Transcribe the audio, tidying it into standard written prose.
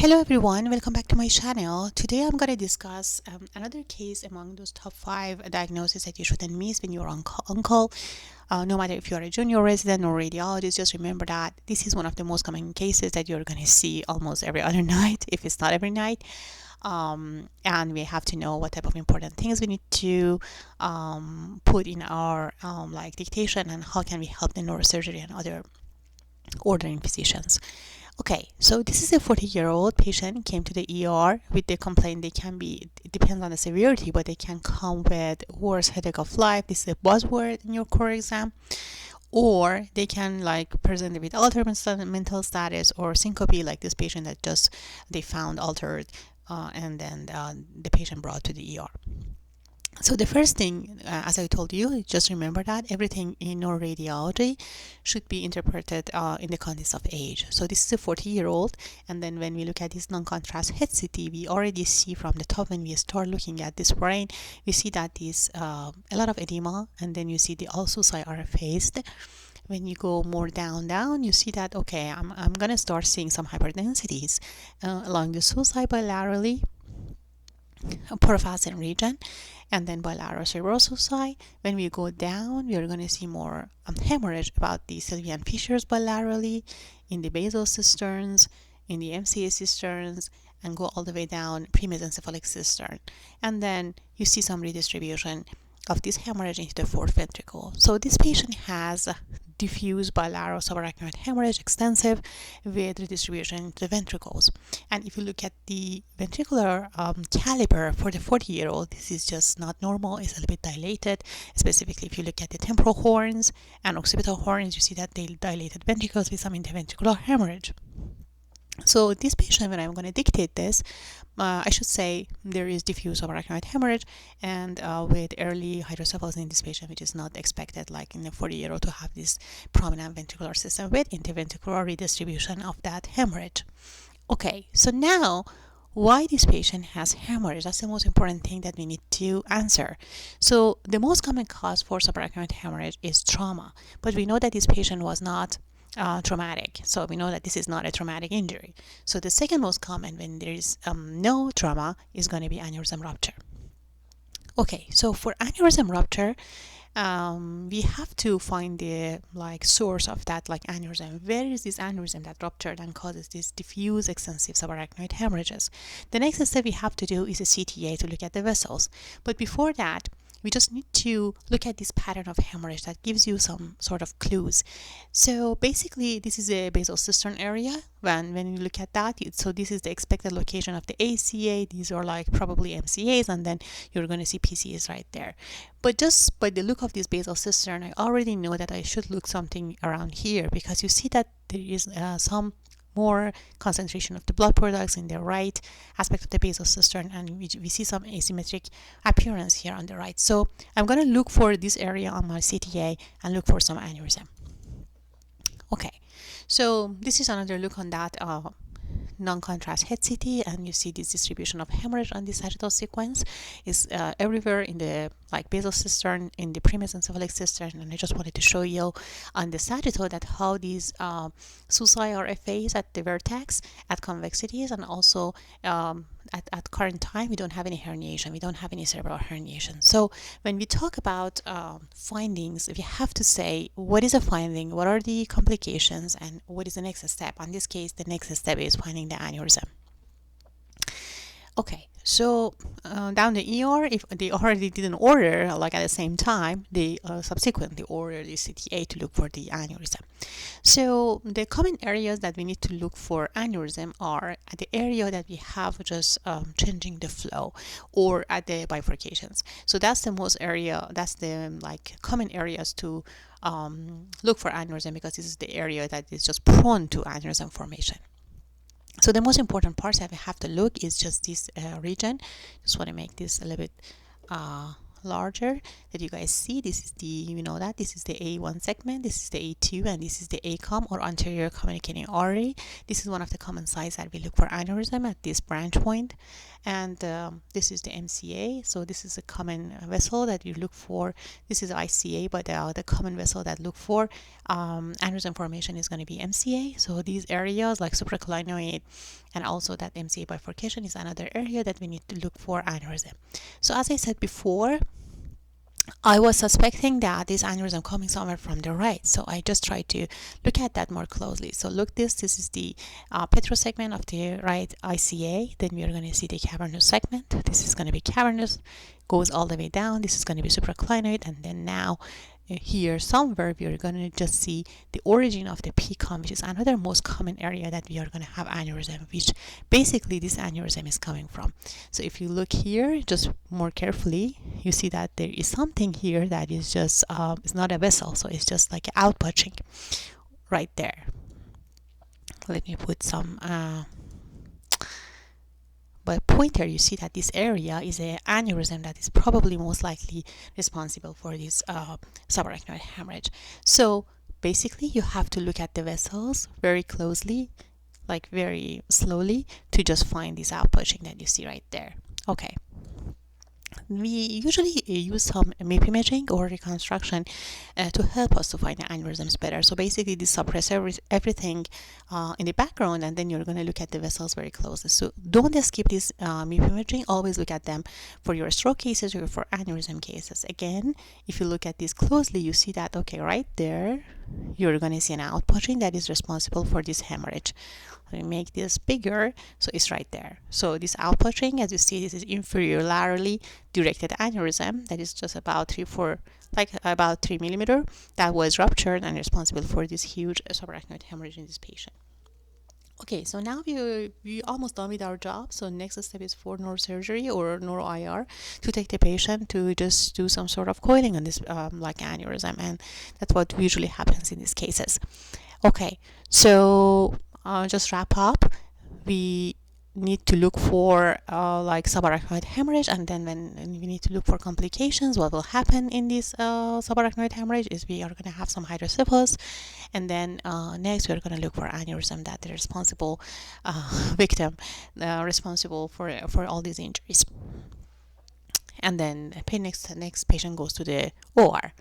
Hello everyone, welcome back to my channel. Today I'm going to discuss another case among those top 5 diagnoses that you shouldn't miss when you're on call. No matter if you're a junior resident or radiologist, just remember that this is one of the most common cases that you're going to see almost every other night, if it's not every night. And we have to know what type of important things we need to put in our dictation, and how can we help the neurosurgery and other ordering physicians. Okay, so this is a 40-year-old patient came to the ER with the complaint. They can be, it depends on the severity, but they can come with worst headache of life. This is a buzzword in your core exam. Or they can present with altered mental status or syncope, like this patient that just they found altered and then the patient brought to the ER. So the first thing, as I told you, just remember that everything in neuroradiology should be interpreted in the context of age. So this is a 40-year-old, and then when we look at this non-contrast head CT, we already see from the top, when we start looking at this brain, we see that there's a lot of edema, and then you see the all suci are effaced. When you go more down, you see that, okay, I'm going to start seeing some hyperdensities along the suci bilaterally, porphyrin region, and then bilateral cerebral suci. When we go down, we are going to see more hemorrhage about the sylvian fissures bilaterally, in the basal cisterns, in the MCA cisterns, and go all the way down premesencephalic cistern. And then you see some redistribution of this hemorrhage into the fourth ventricle. So this patient has diffuse bilateral subarachnoid hemorrhage, extensive, with redistribution to the ventricles. And if you look at the ventricular caliber for the 40-year-old, this is just not normal. It's a little bit dilated. Specifically, if you look at the temporal horns and occipital horns, you see that they dilated ventricles with some interventricular hemorrhage. So this patient, when I'm going to dictate this, I should say there is diffuse subarachnoid hemorrhage, and with early hydrocephalus in this patient, which is not expected, like in a 40-year-old, to have this prominent ventricular system with interventricular redistribution of that hemorrhage. Okay, so now, why this patient has hemorrhage? That's the most important thing that we need to answer. So the most common cause for subarachnoid hemorrhage is trauma, but we know that this patient was not traumatic, so we know that this is not a traumatic injury. So the second most common, when there is no trauma, is going to be aneurysm rupture. Okay, so for aneurysm rupture, we have to find the source of that aneurysm. Where is this aneurysm that ruptured and causes this diffuse extensive subarachnoid hemorrhages? The next step we have to do is a CTA to look at the vessels. But before that, we just need to look at this pattern of hemorrhage that gives you some sort of clues. So basically, this is a basal cistern area. When you look at that, so this is the expected location of the ACA. These are probably MCAs, and then you're going to see PCAs right there. But just by the look of this basal cistern, I already know that I should look something around here, because you see that there is some more concentration of the blood products in the right aspect of the basal cistern, and we see some asymmetric appearance here on the right. So I'm going to look for this area on my CTA and look for some aneurysm. Okay, so this is another look on that non-contrast head CT, and you see this distribution of hemorrhage on the sagittal sequence is everywhere in the basal cistern, in the premesencephalic cistern, and I just wanted to show you on the sagittal that how these suci are effaced at the vertex at convexities, and also at current time we don't have any herniation, we don't have any cerebral herniation. So when we talk about findings, we have to say what is a finding, what are the complications, and what is the next step. In this case, the next step is finding the aneurysm. Okay, so down the ER, if they already didn't order at the same time, they subsequently order the CTA to look for the aneurysm. So the common areas that we need to look for aneurysm are at the area that we have just changing the flow, or at the bifurcations. So that's the most area, that's the common areas to look for aneurysm, because this is the area that is just prone to aneurysm formation. So the most important parts that we have to look is just this region. Just want to make this a little bit larger that you guys see. This is the, you know, that this is the A1 segment, this is the A2, and this is the ACOM, or anterior communicating artery. This is one of the common sites that we look for aneurysm at this branch point. And this is the MCA, so this is a common vessel that you look for. This is ICA, but the common vessel that look for aneurysm formation is going to be MCA. So these areas like subarachnoid and also that MCA bifurcation is another area that we need to look for aneurysm. So as I said before, I was suspecting that this aneurysm coming somewhere from the right, so I just tried to look at that more closely. So look, this is the petrosegment of the right ICA. Then we are going to see the cavernous segment. This is going to be cavernous, goes all the way down. This is going to be subarachnoid, and then now here somewhere we are going to just see the origin of the PCOM, which is another most common area that we are going to have aneurysm, which basically this aneurysm is coming from. So if you look here just more carefully, you see that there is something here that is just it's not a vessel, so it's just like outputching right there. Let me put some but pointer. You see that this area is an aneurysm that is probably most likely responsible for this subarachnoid hemorrhage. So basically you have to look at the vessels very closely, like very slowly, to just find this outpushing that you see right there. Okay. We usually use some MIP imaging or reconstruction to help us to find the aneurysms better. So basically this suppresses everything in the background, and then you're going to look at the vessels very closely. So don't skip this MIP imaging. Always look at them for your stroke cases or for aneurysm cases. Again, if you look at this closely, you see that, okay, right there, you're going to see an outpushing that is responsible for this hemorrhage. Let me make this bigger, so it's right there. So this outpushing, as you see, this is inferior laterally directed aneurysm that is just about 3 millimeter, that was ruptured and responsible for this huge subarachnoid hemorrhage in this patient. Okay, so now we almost done with our job. So next step is for neurosurgery or neuro IR to take the patient to just do some sort of coiling on this like aneurysm, and that's what usually happens in these cases. Okay, so just wrap up. We need to look for like subarachnoid hemorrhage, and then when we need to look for complications, what will happen in this subarachnoid hemorrhage is we are going to have some hydrocephalus, and then next we are going to look for aneurysm, that the responsible victim responsible for all these injuries. And then next patient goes to the OR.